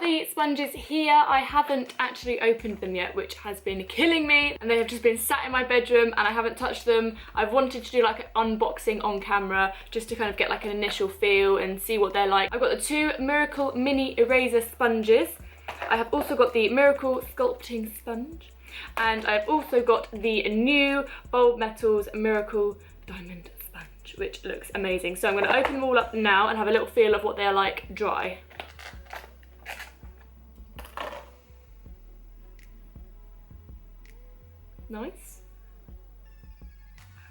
the sponges here. I haven't actually opened them yet, which has been killing me, and they have just been sat in my bedroom and I haven't touched them. I've wanted to do like an unboxing on camera just to kind of get like an initial feel and see what they're like. I've got the two Miracle Mini Eraser Sponges. I have also got the Miracle Sculpting Sponge, and I've also got the new Bulb Metals Miracle Diamond Sponge, which looks amazing. So I'm going to open them all up now and have a little feel of what they're like dry. Nice.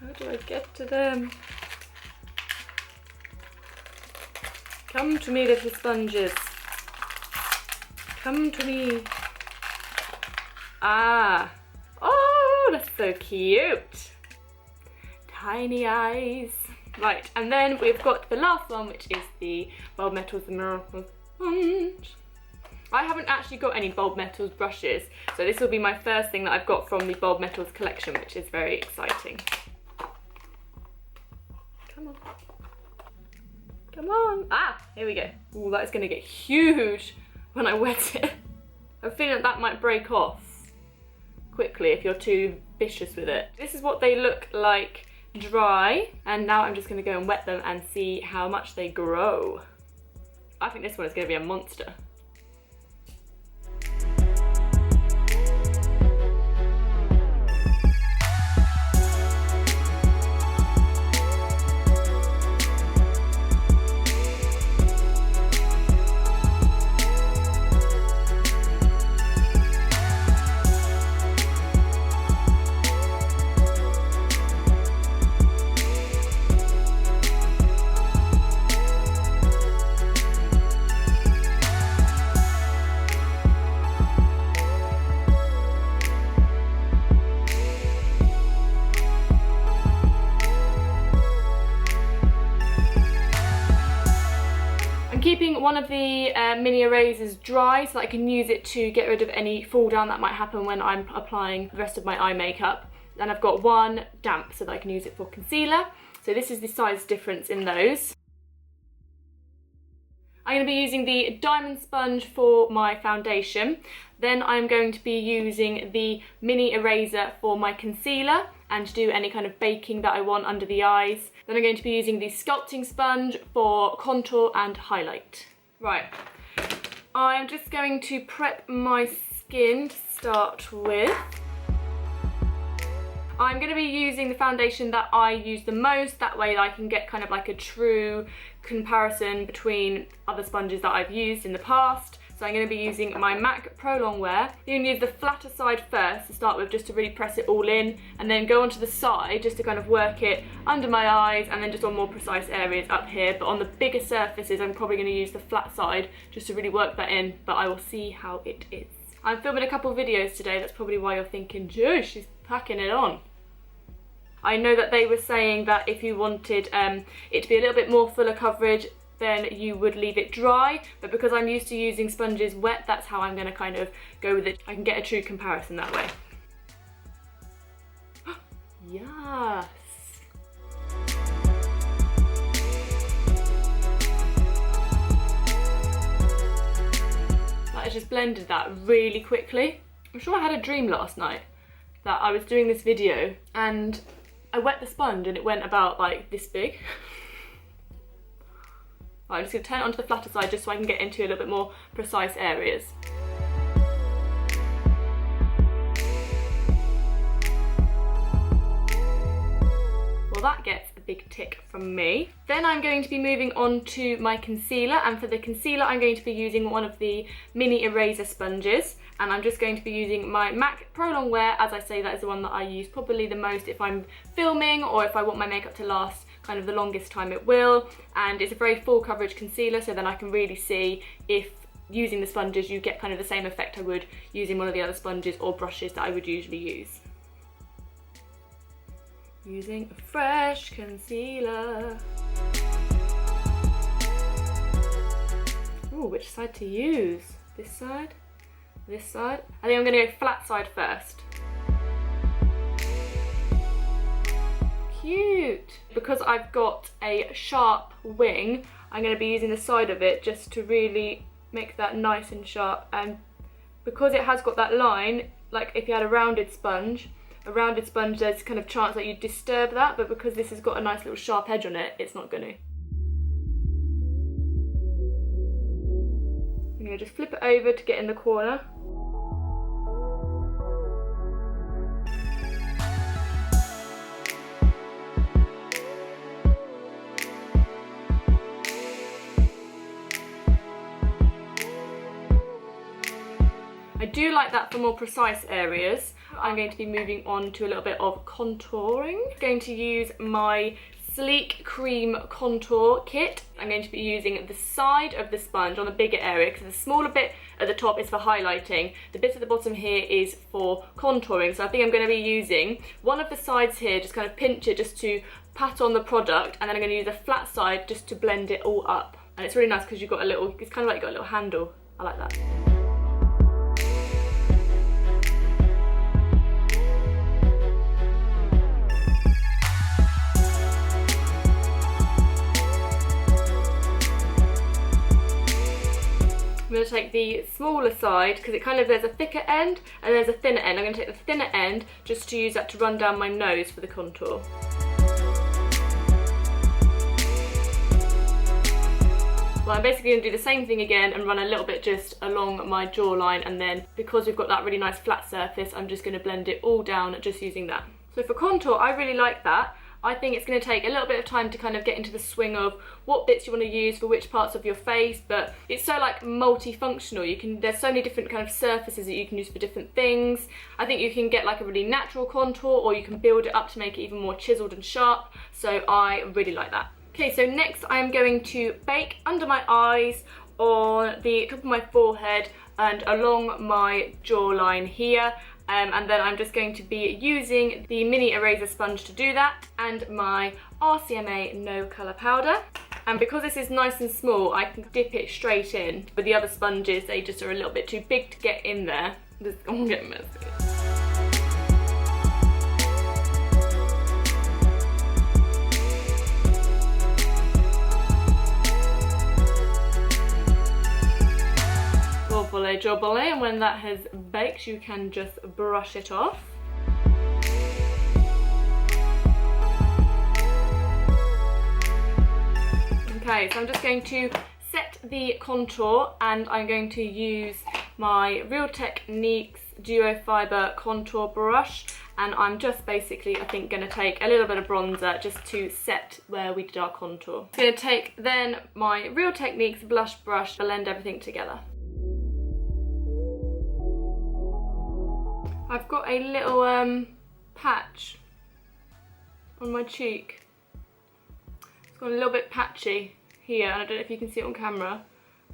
How do I get to them? Come to me, little sponges. Come to me. Ah. Oh, that's so cute. Tiny eyes. Right, and then we've got the last one, which is the Bulb Metals Miracle Sponge. I haven't actually got any Bulb Metals brushes, so this will be my first thing that I've got from the Bulb Metals collection, which is very exciting. Come on. Come on. Ah, here we go. Oh, that's going to get huge when I wet it. I'm feeling that might break off quickly if you're too vicious with it. This is what they look like dry, and now I'm just going to go and wet them and see how much they grow. I think this one is going to be a monster. Keeping one of the mini erasers dry so that I can use it to get rid of any fall down that might happen when I'm applying the rest of my eye makeup. And I've got one damp so that I can use it for concealer. So this is the size difference in those. I'm going to be using the diamond sponge for my foundation. Then I'm going to be using the mini eraser for my concealer and to do any kind of baking that I want under the eyes. Then I'm going to be using the sculpting sponge for contour and highlight. Right, I'm just going to prep my skin to start with. I'm going to be using the foundation that I use the most, that way I can get kind of like a true comparison between other sponges that I've used in the past. So I'm going to be using my MAC Pro Longwear. You're going to use the flatter side first to start with, just to really press it all in, and then go onto the side just to kind of work it under my eyes, and then just on more precise areas up here. But on the bigger surfaces I'm probably going to use the flat side just to really work that in, but I will see how it is. I'm filming a couple of videos today, that's probably why you're thinking, Joe, she's packing it on. I know that they were saying that if you wanted it to be a little bit more fuller coverage, then you would leave it dry, but because I'm used to using sponges wet, that's how I'm going to kind of go with it. I can get a true comparison that way. Yes! I just blended that really quickly. I'm sure I had a dream last night that I was doing this video and I wet the sponge and it went about like this big. I'm just going to turn it onto the flatter side just so I can get into a little bit more precise areas. Well, that gets a big tick from me. Then I'm going to be moving on to my concealer, and for the concealer I'm going to be using one of the mini eraser sponges, and I'm just going to be using my MAC Pro Longwear. As I say, that is the one that I use probably the most if I'm filming or if I want my makeup to last kind of the longest time it will, and it's a very full coverage concealer, so then I can really see if using the sponges you get kind of the same effect I would using one of the other sponges or brushes that I would usually use. Using a fresh concealer. Ooh, which side to use? This side? This side? I think I'm going to go flat side first. Cute! Because I've got a sharp wing, I'm going to be using the side of it just to really make that nice and sharp. And because it has got that line, like if you had a rounded sponge, there's kind of chance that you disturb that, but because this has got a nice little sharp edge on it, it's not going to. I'm going to just flip it over to get in the corner. I do like that for more precise areas. I'm going to be moving on to a little bit of contouring. I'm going to use my Sleek Cream Contour Kit. I'm going to be using the side of the sponge on the bigger area, because the smaller bit at the top is for highlighting. The bit at the bottom here is for contouring. So I think I'm going to be using one of the sides here, just kind of pinch it just to pat on the product, and then I'm going to use a flat side just to blend it all up. And it's really nice because you've got a little, it's kind of like you've got a little handle. I like that. I'm going to take the smaller side because it kind of, there's a thicker end and there's a thinner end. I'm going to take the thinner end just to use that to run down my nose for the contour. Well, I'm basically going to do the same thing again and run a little bit just along my jawline, and then because we've got that really nice flat surface, I'm just going to blend it all down just using that. So for contour, I really like that. I think it's going to take a little bit of time to kind of get into the swing of what bits you want to use for which parts of your face, but it's so like multifunctional. There's so many different kind of surfaces that you can use for different things. I think you can get like a really natural contour, or you can build it up to make it even more chiseled and sharp. So I really like that. Okay, so next I'm going to bake under my eyes, on the top of my forehead and along my jawline here. And then I'm just going to be using the mini eraser sponge to do that, and my RCMA no colour powder. And because this is nice and small, I can dip it straight in. But the other sponges, they just are a little bit too big to get in there. Just gonna get messy. Jobbly, and when that has baked, you can just brush it off. Okay, so I'm just going to set the contour, and I'm going to use my Real Techniques Duo Fiber contour brush, and I'm just basically, I think, going to take a little bit of bronzer just to set where we did our contour. I'm going to take then my Real Techniques blush brush, blend everything together. I've got a little patch on my cheek. It's got a little bit patchy here, and I don't know if you can see it on camera.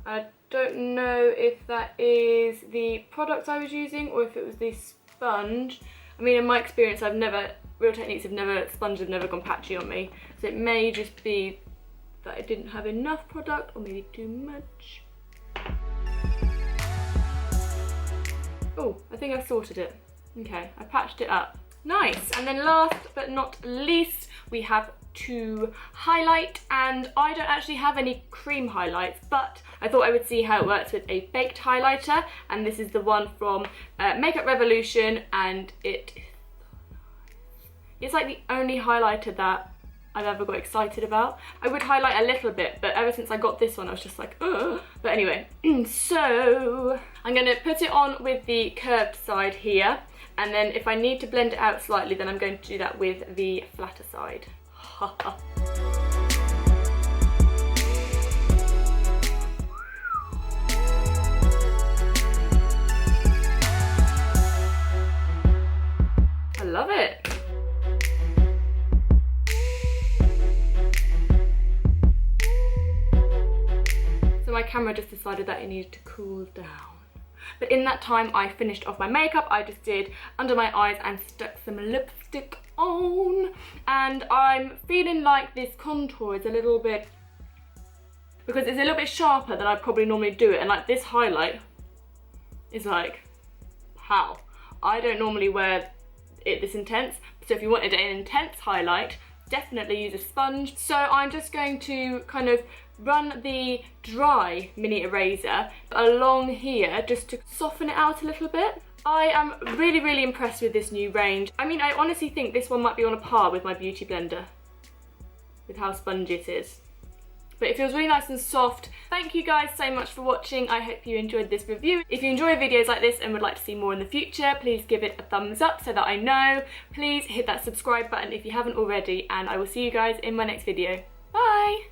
I don't know if that is the product I was using or if it was the sponge. I mean, in my experience, Real Techniques sponges have never gone patchy on me. So it may just be that I didn't have enough product, or maybe too much. Oh, I think I've sorted it. Okay, I patched it up. Nice. And then last but not least, we have to highlight, and I don't actually have any cream highlights, but I thought I would see how it works with a baked highlighter, and this is the one from Makeup Revolution, and it's like the only highlighter that I've ever got excited about. I would highlight a little bit, but ever since I got this one I was just like, ugh. But anyway, so I'm going to put it on with the curved side here, and then if I need to blend it out slightly, then I'm going to do that with the flatter side. I love it. So my camera just decided that it needed to cool down. But in that time I finished off my makeup. I just did under my eyes and stuck some lipstick on. And I'm feeling like this contour is a little bit, because it's a little bit sharper than I probably normally do it. And like this highlight is like, how? I don't normally wear it this intense. So if you wanted an intense highlight, definitely use a sponge. So I'm just going to kind of run the dry mini eraser along here just to soften it out a little bit. I am really impressed with this new range. I mean, I honestly think this one might be on a par with my beauty blender with how spongy it is. But it feels really nice and soft. Thank you guys so much for watching. I hope you enjoyed this review. If you enjoy videos like this and would like to see more in the future, please give it a thumbs up so that I know. Please hit that subscribe button if you haven't already, and I will see you guys in my next video. Bye!